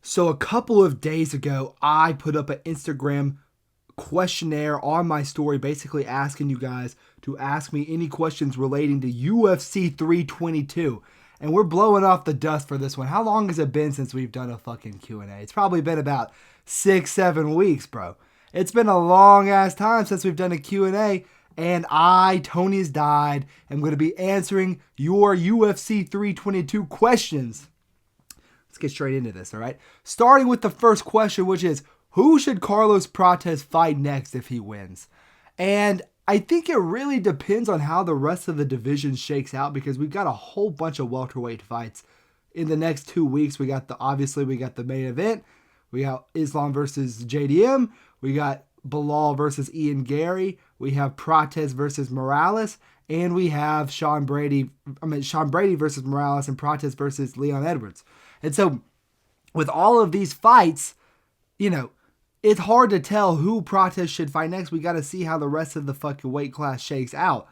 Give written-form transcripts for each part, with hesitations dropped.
So a couple of days ago, I put up an Instagram questionnaire on my story, basically asking you guys to ask me any questions relating to UFC 322. And we're blowing off the dust for this one. How long has it been since we've done a fucking Q&A? It's probably been about 6-7 weeks, bro. It's been a long ass time since we've done a Q&A. And I, Tony has died, am going to be answering your UFC 322 questions. Let's get straight into this, all right? Starting with the first question, which is, who should Carlos Prates fight next if he wins? And I think it really depends on how the rest of the division shakes out, because we've got a whole bunch of welterweight fights in the next 2 weeks. We got the main event. We got Islam versus JDM. We got Belal versus Ian Gary. We have Prates versus Morales. And we have Sean Brady versus Morales and Prates versus Leon Edwards. And so with all of these fights, it's hard to tell who Prates should fight next. We got to see how the rest of the fucking weight class shakes out.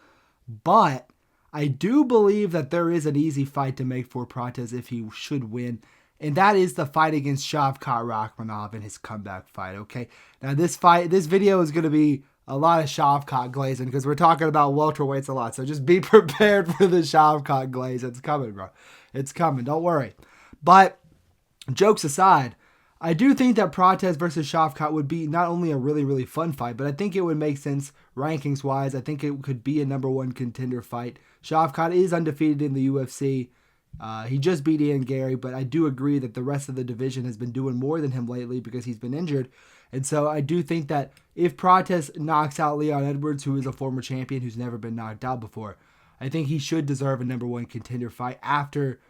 But I do believe that there is an easy fight to make for Prates if he should win. And that is the fight against Shavkat Rakhmonov in his comeback fight, okay? Now this video is going to be a lot of Shavkat glazing because we're talking about welterweights a lot. So just be prepared for the Shavkat glaze. It's coming, bro. It's coming. Don't worry. But jokes aside, I do think that Prates versus Shavkat would be not only a really, really fun fight, but I think it would make sense rankings-wise. I think it could be a number one contender fight. Shavkat is undefeated in the UFC. He just beat Ian Gary, but I do agree that the rest of the division has been doing more than him lately because he's been injured. And so I do think that if Prates knocks out Leon Edwards, who is a former champion who's never been knocked out before, I think he should deserve a number one contender fight after,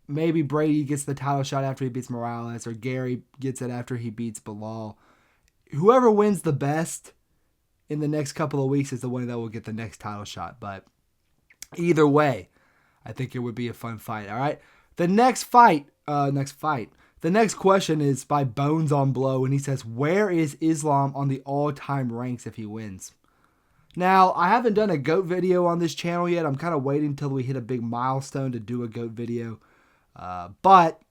maybe Brady gets the title shot after he beats Morales, or Gary gets it after he beats Belal. Whoever wins the best in the next couple of weeks is the one that will get the next title shot. But either way, I think it would be a fun fight. All right. The next question is by Bones on Blow, and he says, where is Islam on the all-time ranks if he wins? Now, I haven't done a GOAT video on this channel yet. I'm kind of waiting until we hit a big milestone to do a GOAT video. But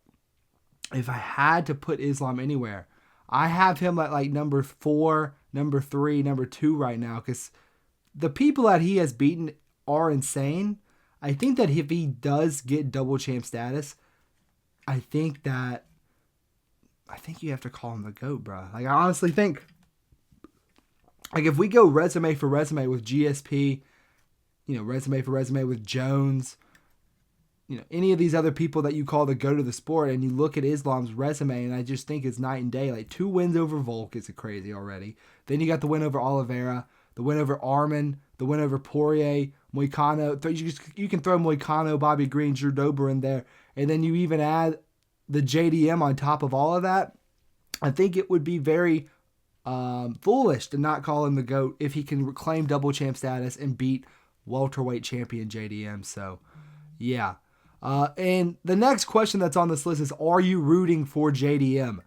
if I had to put Islam anywhere, I have him at like number 4, number 3, number 2 right now, because the people that he has beaten are insane. I think that if he does get double champ status, I think you have to call him the GOAT, bro. Like, I honestly think, like, if we go resume for resume with GSP, resume for resume with Jones, any of these other people that you call the GOAT of the sport, and you look at Islam's resume, and I just think it's night and day. Like, 2 wins over Volk is crazy already. Then you got the win over Oliveira, the win over Arman, the win over Poirier, Moicano. You can throw Moicano, Bobby Green, Drew Dober in there, and then you even add the JDM on top of all of that. I think it would be very foolish to not call him the GOAT if he can claim double champ status and beat welterweight champion JDM. So, yeah. And the next question that's on this list is, are you rooting for JDM?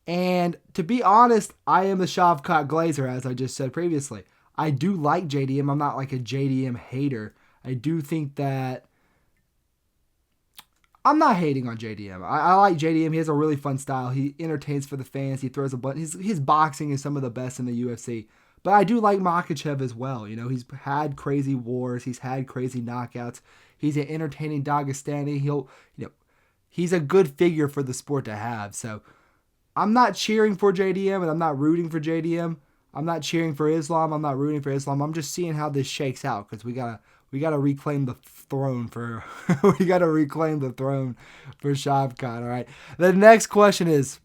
And to be honest, I am a Shavkat glazer, as I just said previously. I do like JDM. I'm not like a JDM hater. I do think that I'm not hating on JDM. I like JDM. He has a really fun style. He entertains for the fans. He throws a bunch. His boxing is some of the best in the UFC. But I do like Makhachev as well. He's had crazy wars. He's had crazy knockouts. He's an entertaining Dagestani. He's a good figure for the sport to have. So I'm not cheering for JDM, and I'm not rooting for JDM. I'm not cheering for Islam. I'm not rooting for Islam. I'm just seeing how this shakes out, because we gotta reclaim the throne for Shavkat. All right. The next question is,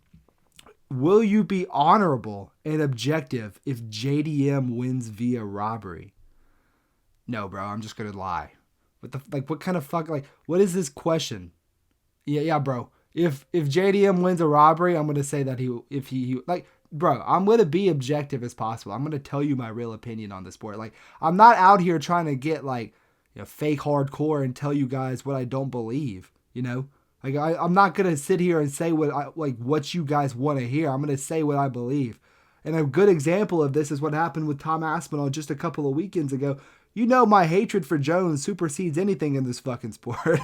will you be honorable and objective if JDM wins via robbery? No, bro. I'm just gonna lie. What kind of fuck? Like, what is this question? Yeah, bro. If JDM wins a robbery, I'm gonna say that bro, I'm going to be objective as possible. I'm going to tell you my real opinion on the sport. Like, I'm not out here trying to get, fake hardcore and tell you guys what I don't believe, Like, I'm not going to sit here and say what you guys want to hear. I'm going to say what I believe. And a good example of this is what happened with Tom Aspinall just a couple of weekends ago. My hatred for Jones supersedes anything in this fucking sport.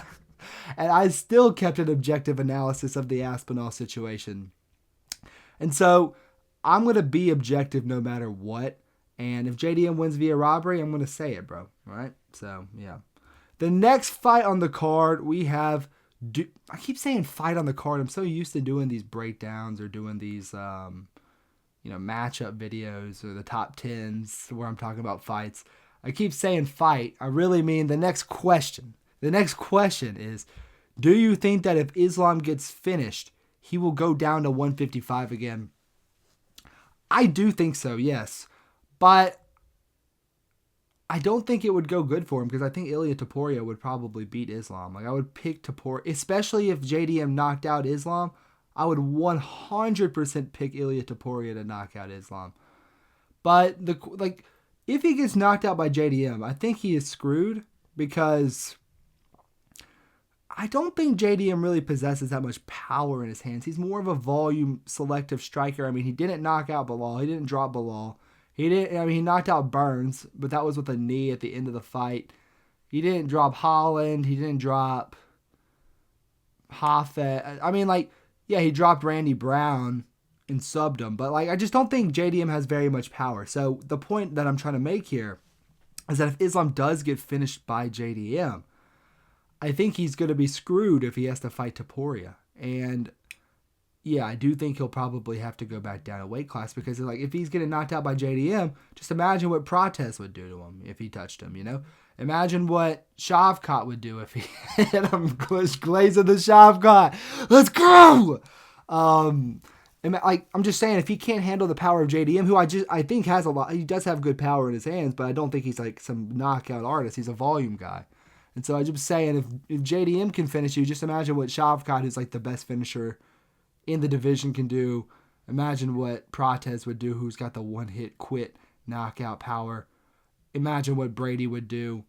And I still kept an objective analysis of the Aspinall situation. And so I'm going to be objective no matter what. And if JDM wins via robbery, I'm going to say it, bro. All right? So, yeah. The next fight on the card, we have... I keep saying fight on the card. I'm so used to doing these breakdowns or doing these, matchup videos or the top 10s where I'm talking about fights. I keep saying fight. I really mean the next question. The next question is, do you think that if Islam gets finished, he will go down to 155 again? I do think so, yes. But I don't think it would go good for him because I think Ilia Topuria would probably beat Islam. Like, I would pick Topuria, especially if JDM knocked out Islam. I would 100% pick Ilia Topuria to knock out Islam. But if he gets knocked out by JDM, I think he is screwed because I don't think JDM really possesses that much power in his hands. He's more of a volume selective striker. I mean, he didn't knock out Bilal. He didn't drop Bilal. He knocked out Burns, but that was with a knee at the end of the fight. He didn't drop Holland. He didn't drop Hafez. I mean, he dropped Randy Brown and subbed him. But, I just don't think JDM has very much power. So, the point that I'm trying to make here is that if Islam does get finished by JDM, I think he's going to be screwed if he has to fight Topuria. And... yeah, I do think he'll probably have to go back down a weight class because, if he's getting knocked out by JDM, just imagine what Prates would do to him if he touched him, Imagine what Shavkat would do if he hit him, glazing the Shavkat. Let's go! I'm just saying, if he can't handle the power of JDM, who I think has a lot, he does have good power in his hands, but I don't think he's some knockout artist. He's a volume guy. And so I'm just saying, if JDM can finish you, just imagine what Shavkat, who's the best finisher in the division, can do. Imagine what Prates would do, who's got the one-hit quit knockout power. Imagine what Brady would do.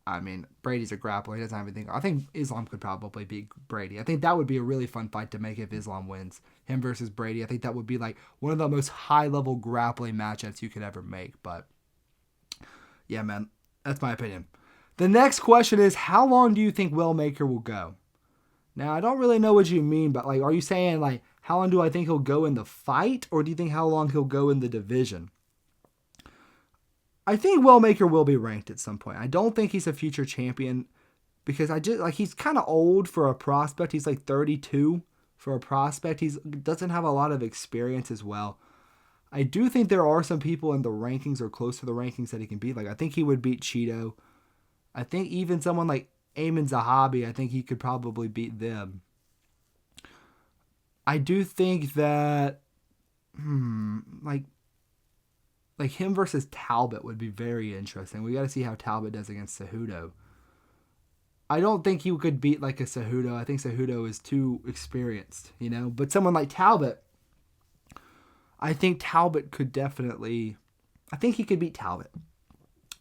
I mean, Brady's a grappler. He doesn't have anything. I think Islam could probably beat Brady. I think that would be a really fun fight to make if Islam wins. Him versus Brady. I think that would be one of the most high-level grappling matchups you could ever make. But, yeah, man, that's my opinion. The next question is, how long do you think Wellmaker will go? Now, I don't really know what you mean, but are you saying how long do I think he'll go in the fight, or do you think how long he'll go in the division? I think Wellmaker will be ranked at some point. I don't think he's a future champion because he's kind of old for a prospect. He's 32 for a prospect. He doesn't have a lot of experience as well. I do think there are some people in the rankings or close to the rankings that he can beat. I think he would beat Cheeto. I think even someone like Ayman Zahabi, I think he could probably beat them. I do think that, him versus Talbot would be very interesting. We got to see how Talbot does against Cejudo. I don't think he could beat a Cejudo. I think Cejudo is too experienced, But someone like Talbot, I think Talbot could definitely... I think he could beat Talbot.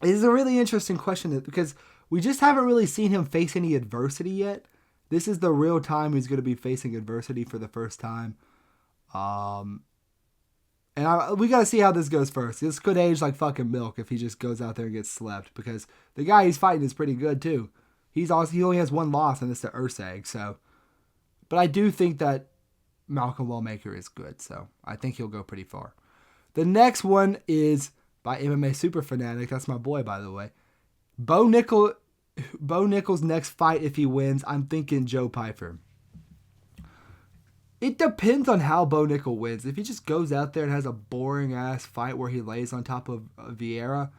It is a really interesting question because we just haven't really seen him face any adversity yet. This is the real time he's going to be facing adversity for the first time. We got to see how this goes first. This could age like fucking milk if he just goes out there and gets slept because the guy he's fighting is pretty good too. He only has one loss and it's to Ursag. So, but I do think that Malcolm Wellmaker is good. So I think he'll go pretty far. The next one is by MMA Super Fanatic. That's my boy, by the way. Bo Nickal's next fight, if he wins, I'm thinking Joe Pyfer. It depends on how Bo Nickal wins. If he just goes out there and has a boring-ass fight where he lays on top of Vieira,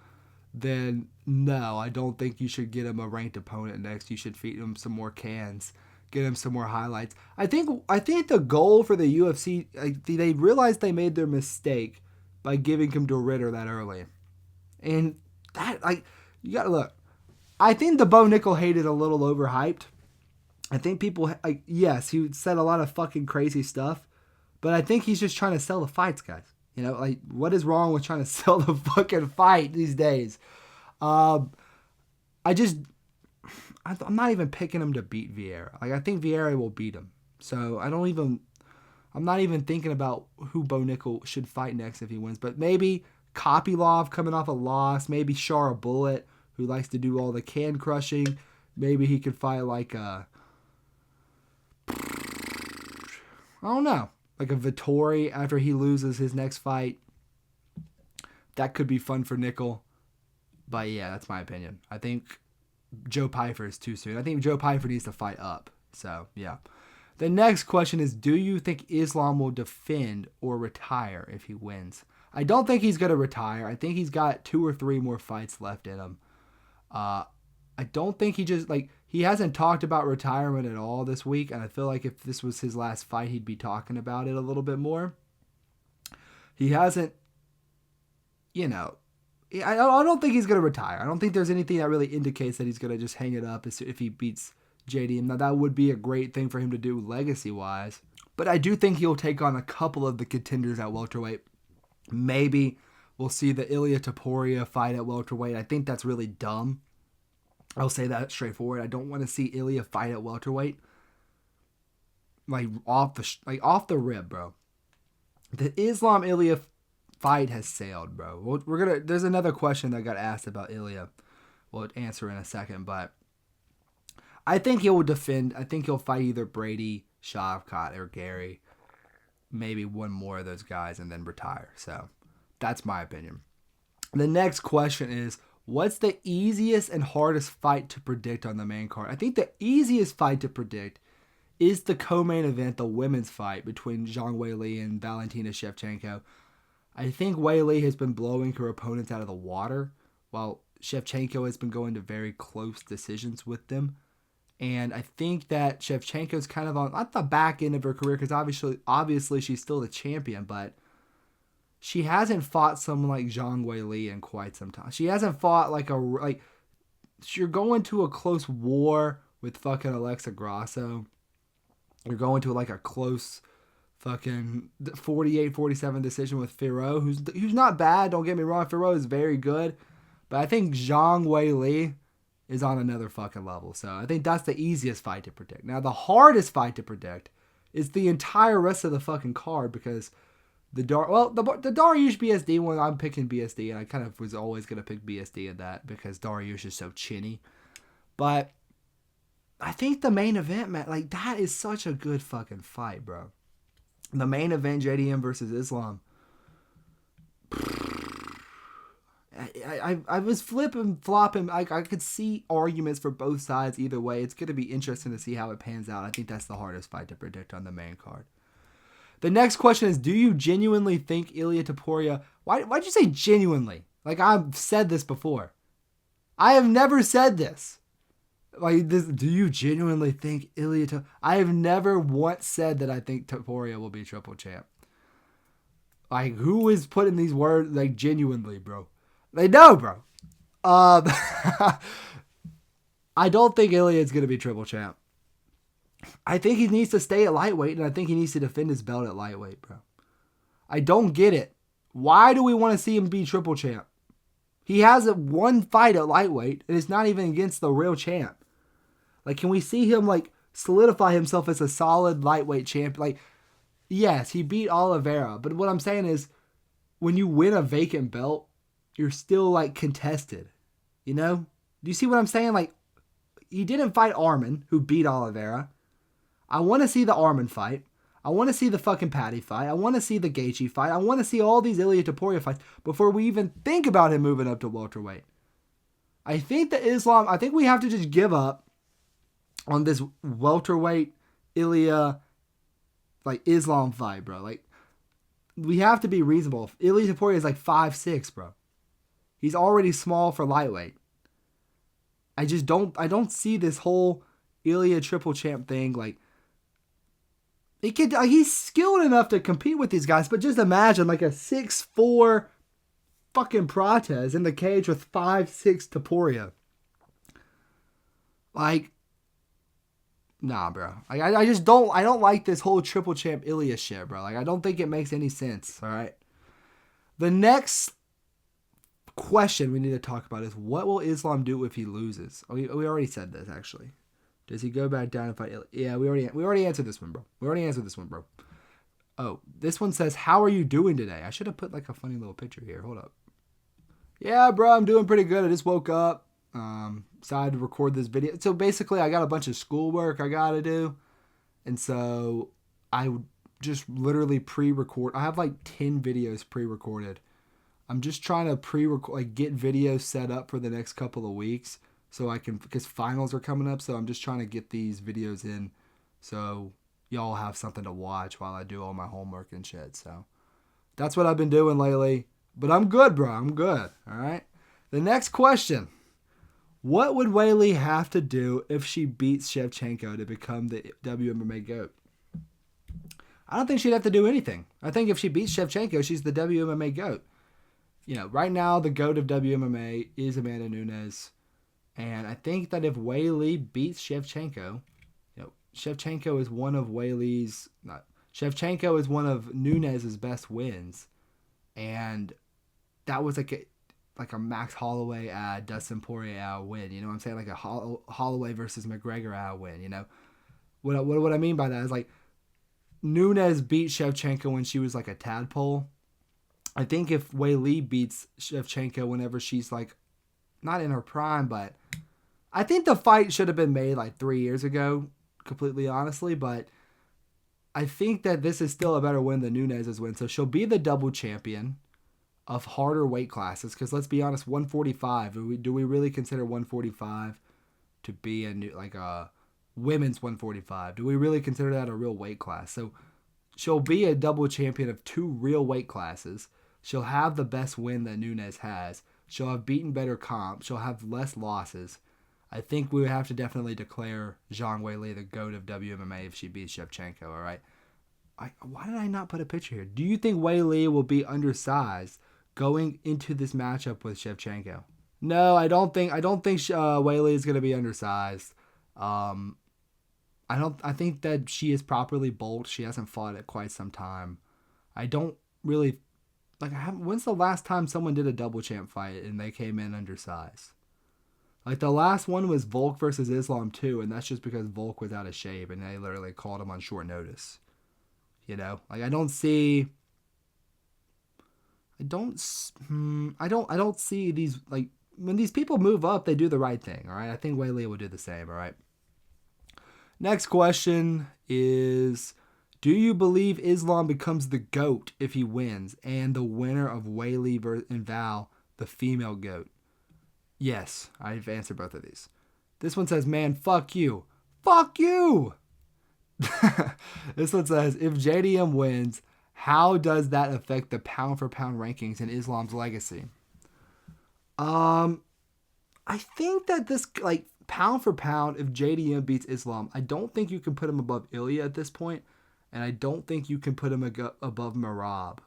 then no, I don't think you should get him a ranked opponent next. You should feed him some more cans, get him some more highlights. I think the goal for the UFC, they realized they made their mistake by giving him to Ritter that early. And that, you got to look. I think the Bo Nickal hate is a little overhyped. I think people, yes, he said a lot of fucking crazy stuff, but I think he's just trying to sell the fights, guys. What is wrong with trying to sell the fucking fight these days? I'm not even picking him to beat Vieira. I think Vieira will beat him. So I'm not even thinking about who Bo Nickal should fight next if he wins, but maybe Kopylov coming off a loss, maybe Shara Bullet, who likes to do all the can crushing. Maybe he could fight I don't know. Like a Vettori after he loses his next fight. That could be fun for Nickal. But yeah, that's my opinion. I think Joe Pyfer is too soon. I think Joe Pyfer needs to fight up. So, yeah. The next question is, do you think Islam will defend or retire if he wins? I don't think he's going to retire. I think he's got 2 or 3 more fights left in him. I don't think he hasn't talked about retirement at all this week, and I feel like if this was his last fight, he'd be talking about it a little bit more. He hasn't, I don't think he's going to retire. I don't think there's anything that really indicates that he's going to just hang it up if he beats JD. Now, that would be a great thing for him to do legacy-wise. But I do think he'll take on a couple of the contenders at welterweight. Maybe we'll see the Ilia Topuria fight at welterweight. I think that's really dumb. I'll say that straightforward. I don't want to see Ilia fight at welterweight. Off the rib, bro. The Islam Ilia fight has sailed, bro. There's another question that got asked about Ilia. We'll answer in a second, but I think he will defend. I think he'll fight either Brady, Shavkat, or Gary. Maybe one more of those guys and then retire. So that's my opinion. The next question is, what's the easiest and hardest fight to predict on the main card? I think the easiest fight to predict is the co-main event, the women's fight between Zhang Weili and Valentina Shevchenko. I think Weili has been blowing her opponents out of the water, while Shevchenko has been going to very close decisions with them. And I think that Shevchenko's kind of on the back end of her career, because obviously she's still the champion, but she hasn't fought someone like Zhang Weili in quite some time. She hasn't fought you're going to a close war with fucking Alexa Grasso. You're going to a close fucking 48-47 decision with Firo, who's not bad. Don't get me wrong. Firo is very good. But I think Zhang Weili is on another fucking level. So I think that's the easiest fight to predict. Now, the hardest fight to predict is the entire rest of the fucking card, because the Dariush BSD one, I'm picking BSD, and I kind of was always going to pick BSD in that because Dariush is so chinny. But I think the main event, man, that is such a good fucking fight, bro. The main event, JDM versus Islam. I was flopping. I could see arguments for both sides either way. It's going to be interesting to see how it pans out. I think that's the hardest fight to predict on the main card. The next question is, do you genuinely think Ilia Topuria... Why'd you say genuinely? I've said this before. I have never said this. Do you genuinely think Ilia Topuria... I have never once said that I think Topuria will be triple champ. Who is putting these words, genuinely, bro? No, bro. I don't think Ilia is going to be triple champ. I think he needs to stay at lightweight, and I think he needs to defend his belt at lightweight, bro. I don't get it. Why do we want to see him be triple champ? He has one fight at lightweight, and it's not even against the real champ. Can we see him, solidify himself as a solid lightweight champ? Yes, he beat Oliveira, but what I'm saying is, when you win a vacant belt, you're still, contested. Do you see what I'm saying? He didn't fight Arman, who beat Oliveira. I want to see the Arman fight. I want to see the fucking Patty fight. I want to see the Gaethje fight. I want to see all these Ilia Topuria fights before we even think about him moving up to welterweight. I think we have to just give up on this welterweight Ilia, Islam fight, bro. We have to be reasonable. Ilia Topuria is 5'6", bro. He's already small for lightweight. I don't see this whole Ilia triple champ thing. He's skilled enough to compete with these guys, but just imagine a 6'4" fucking Prates in the cage with 5'6" Topuria. Nah, bro. I don't like this whole triple champ Ilia shit, bro. I don't think it makes any sense, all right? The next question we need to talk about is, what will Islam do if he loses? We already said this, actually. Does he go back down and fight Ilia? Yeah, we already answered this one, bro. Oh, this one says, how are you doing today? I should have put a funny little picture here. Hold up. Yeah, bro, I'm doing pretty good. I just woke up. Decided to record this video. So basically, I got a bunch of schoolwork I got to do. And so I just literally pre-record. I have like 10 videos pre-recorded. I'm just trying to pre-record, like get videos set up for the next couple of weeks so I can, because finals are coming up. So I'm just trying to get these videos in so y'all have something to watch while I do all my homework and shit. So that's what I've been doing lately. But I'm good, bro. I'm good. All right. The next question. What would Weili have to do if she beats Shevchenko to become the WMMA GOAT? I don't think she'd have to do anything. I think if she beats Shevchenko, she's the WMMA GOAT. You know, right now the GOAT of WMMA is Amanda Nunes. And I think that if Weili beats Shevchenko, you know, Shevchenko is one of Nunes' best wins. And that was like a Max Holloway Dustin Poirier win. You know what I'm saying? Like a Holloway versus McGregor win, you know? What I mean by that is like Nunes beat Shevchenko when she was like a tadpole. I think if Weili beats Shevchenko whenever she's like not in her prime, but I think the fight should have been made like 3 years ago, completely honestly, but I think that this is still a better win than Nunes' win. So she'll be the double champion of harder weight classes, because let's be honest, 145, do we really consider 145 to be a women's 145? Do we really consider that a real weight class? So she'll be a double champion of 2 real weight classes. She'll have the best win that Nunes has. She'll have beaten better comps. She'll have less losses. I think we would have to definitely declare Zhang Weili the GOAT of WMMA if she beats Shevchenko, all right? Why did I not put a picture here? Do you think Weili will be undersized going into this matchup with Shevchenko? No, I don't think Weili is going to be undersized. I think that she is properly bulked. She hasn't fought at quite some time. I don't really when's the last time someone did a double champ fight and they came in undersized? Like the last one was Volk versus Islam 2, and that's just because Volk was out of shape and they literally called him on short notice. You know, like I don't see these, like, when these people move up, they do the right thing, all right? I think Weili will do the same, all right? Next question is, do you believe Islam becomes the GOAT if he wins and the winner of Weili and Val, the female GOAT? Yes, I've answered both of these. This one says, man, fuck you. Fuck you! This one says, if JDM wins, how does that affect the pound-for-pound rankings in Islam's legacy? I think that this, like, pound for pound, if JDM beats Islam, I don't think you can put him above Ilia at this point, and I don't think you can put him above Merab.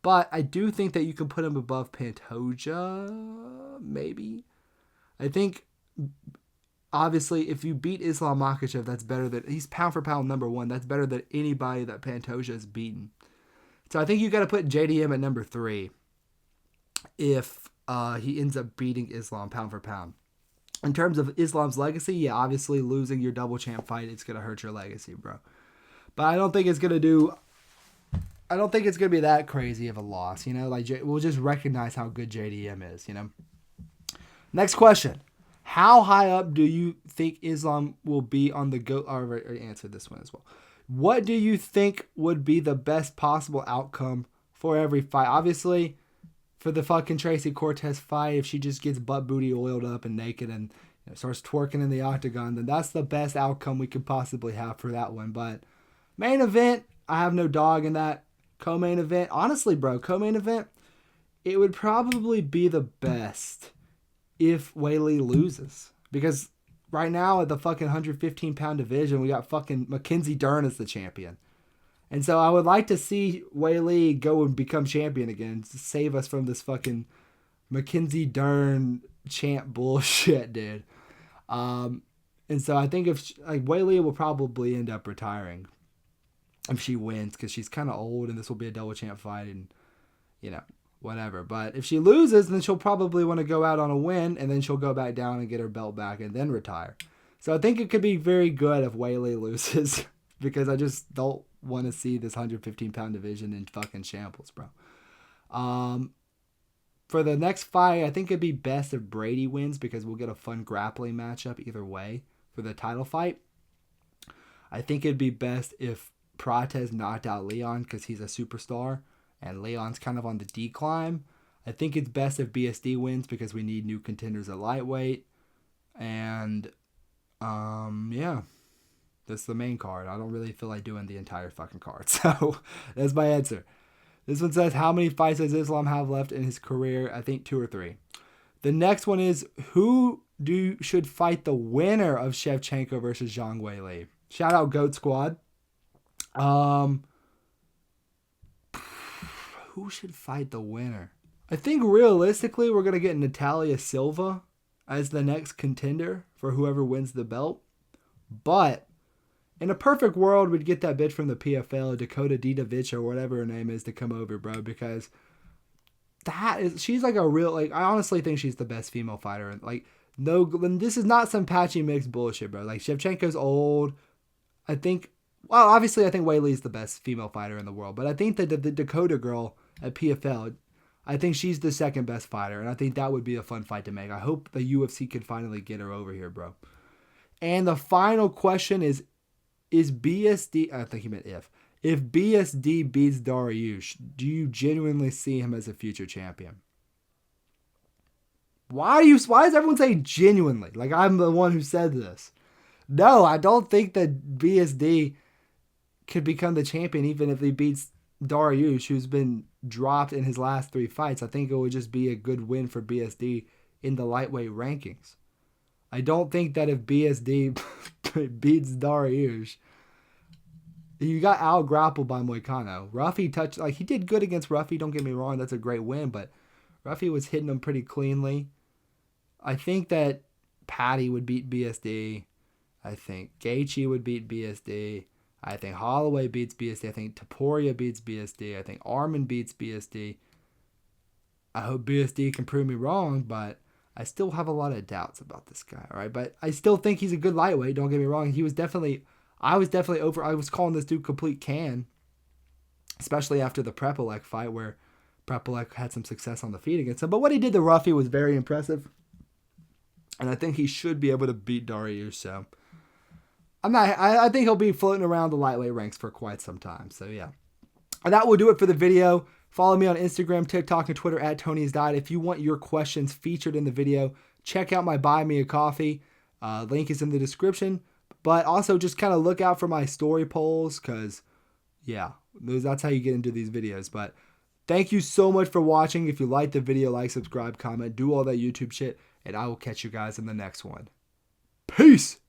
But I do think that you can put him above Pantoja, maybe. I think, obviously, if you beat Islam Makhachev, that's better than, he's pound for pound number 1. That's better than anybody that Pantoja has beaten. So I think you got to put JDM at number 3 if he ends up beating Islam pound for pound. In terms of Islam's legacy, yeah, obviously losing your double champ fight, it's going to hurt your legacy, bro. But I don't think it's going to be that crazy of a loss, you know? Like, we'll just recognize how good JDM is, you know? Next question. How high up do you think Islam will be on the GOAT? I already answered this one as well. What do you think would be the best possible outcome for every fight? Obviously, for the fucking Tracy Cortez fight, if she just gets butt booty oiled up and naked and starts twerking in the octagon, then that's the best outcome we could possibly have for that one. But main event, I have no dog in that. Co-main event, honestly, bro, co-main event, it would probably be the best if Weili loses. Because right now at the fucking 115-pound division, we got fucking Mackenzie Dern as the champion. And so I would like to see Weili go and become champion again to save us from this fucking Mackenzie Dern champ bullshit, dude. And so I think Weili will probably end up retiring if she wins, because she's kind of old and this will be a double champ fight and, you know, whatever. But if she loses, then she'll probably want to go out on a win and then she'll go back down and get her belt back and then retire. So I think it could be very good if Weili loses because I just don't want to see this 115-pound division in fucking shambles, bro. For the next fight, I think it'd be best if Brady wins because we'll get a fun grappling matchup either way for the title fight. I think it'd be best if Prates knocked out Leon because he's a superstar, and Leon's kind of on the decline. I think it's best if BSD wins because we need new contenders at lightweight. And, yeah, that's the main card. I don't really feel like doing the entire fucking card. So that's my answer. This one says, how many fights does Islam have left in his career? I think 2 or 3. The next one is, who should fight the winner of Shevchenko versus Zhang Weili? Shout out GOAT Squad. Who should fight the winner? I think realistically we're going to get Natalia Silva as the next contender for whoever wins the belt. But in a perfect world, we'd get that bitch from the PFL, Dakota Didovich or whatever her name is, to come over, bro, because she's like a real, like, I honestly think she's the best female fighter. And like, no, this is not some patchy mixed bullshit, bro. Like, Shevchenko's old. I think, well, obviously I think Weili's the best female fighter in the world, but I think that the Dakota girl at PFL, I think she's the second best fighter, and I think that would be a fun fight to make. I hope the UFC could finally get her over here, bro. And the final question is BSD, I think he meant if BSD beats Dariush, do you genuinely see him as a future champion? Why does everyone say genuinely? Like I'm the one who said this. No, I don't think that BSD could become the champion even if he beats Dariush, who's been dropped in his last 3 fights. I think it would just be a good win for BSD in the lightweight rankings. I don't think that if BSD beats Dariush, you got out-grappled by Moicano. Ruffy he did good against Ruffy, don't get me wrong, that's a great win, but Ruffy was hitting him pretty cleanly. I think that Patty would beat BSD. I think Gaethje would beat BSD. I think Holloway beats BSD. I think Topuria beats BSD. I think Arman beats BSD. I hope BSD can prove me wrong, but I still have a lot of doubts about this guy, all right? But I still think he's a good lightweight, don't get me wrong. I was definitely over. I was calling this dude complete can, especially after the Prepolek fight where Prepolek had some success on the feet against him. But what he did to Ruffy was very impressive, and I think he should be able to beat Dariush. So I think he'll be floating around the lightweight ranks for quite some time. So yeah, and that will do it for the video. Follow me on Instagram, TikTok, and Twitter at Tony's Diet. If you want your questions featured in the video, check out my Buy Me a Coffee. Link is in the description. But also just kind of look out for my story polls because, yeah, that's how you get into these videos. But thank you so much for watching. If you liked the video, like, subscribe, comment, do all that YouTube shit. And I will catch you guys in the next one. Peace!